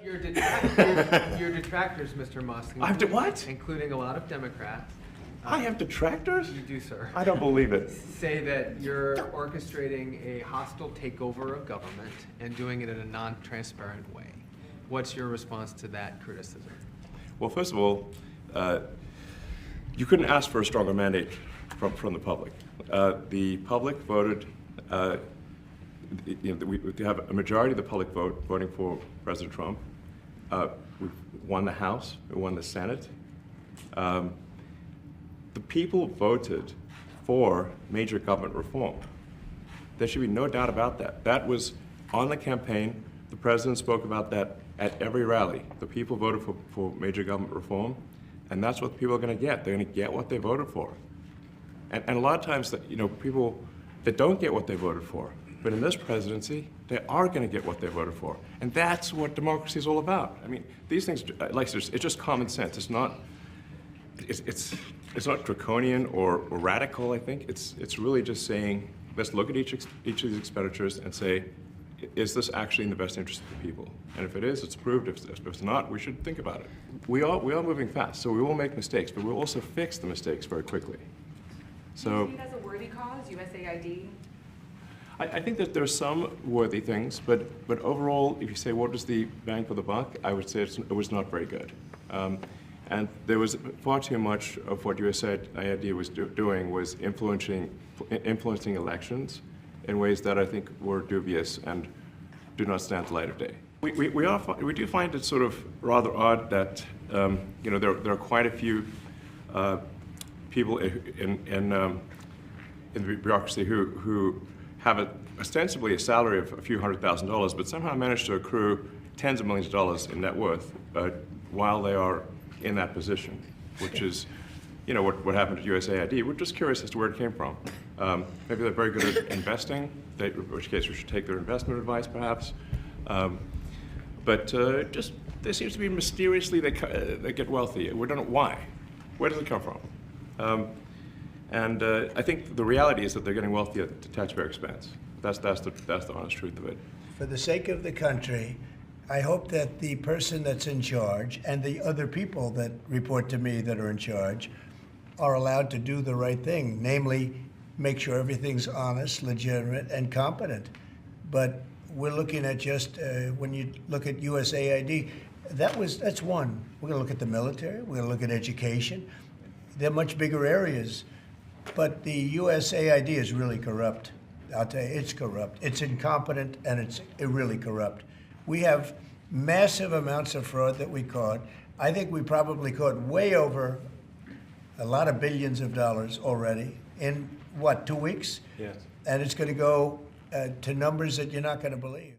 Your detractors, Mr. Musk. I have to what? Including a lot of Democrats. I have detractors? You do, sir. I don't believe it. Say that you're orchestrating a hostile takeover of government and doing it in a non-transparent way. What's your response to that criticism? Well, first of all, you couldn't ask for a stronger mandate from the public. The public voted, we have a majority of the public voting for President Trump. We won the House, we won the Senate. The people voted for major government reform. There should be no doubt about that. That was on the campaign. The president spoke about that at every rally. The people voted for major government reform, and that's what people are going to get. They're going to get what they voted for. And a lot of times, people that don't get what they voted for, but in this presidency, they are going to get what they voted for. And that's what democracy is all about. I mean, these things, it's just common sense. It's not draconian or radical, I think. It's really just saying, let's look at each of these expenditures and say, is this actually in the best interest of the people? And if it is, it's approved. If it's not, we should think about it. We are moving fast, so we will make mistakes, but we'll also fix the mistakes very quickly. So, do you see it as a worthy cause, USAID? I think that there's some worthy things, but overall, if you say what was the bang for the buck, I would say it was not very good. And there was far too much of what USAID was doing was influencing elections in ways that I think were dubious and do not stand the light of day. We do find it sort of rather odd that there are quite a few people in the bureaucracy who have ostensibly a salary of a few $100,000, but somehow manage to accrue tens of millions of dollars in net worth while they are in that position, which is, what happened at USAID. We're just curious as to where it came from. Maybe they're very good at investing, in which case we should take their investment advice, perhaps. But there seems to be mysteriously they get wealthy. We don't know why. Where does it come from? And I think the reality is that they're getting wealthy at the taxpayer expense. That's the honest truth of it. For the sake of the country, I hope that the person that's in charge and the other people that report to me that are in charge are allowed to do the right thing, namely make sure everything's honest, legitimate, and competent. But we're looking at just, when you look at USAID, that's one. We're going to look at the military, we're going to look at education. They're much bigger areas. But the USAID is really corrupt. I'll tell you, it's corrupt. It's incompetent, and it's really corrupt. We have massive amounts of fraud that we caught. I think we probably caught way over a lot of billions of dollars already in, 2 weeks? Yes. And it's going to go to numbers that you're not going to believe.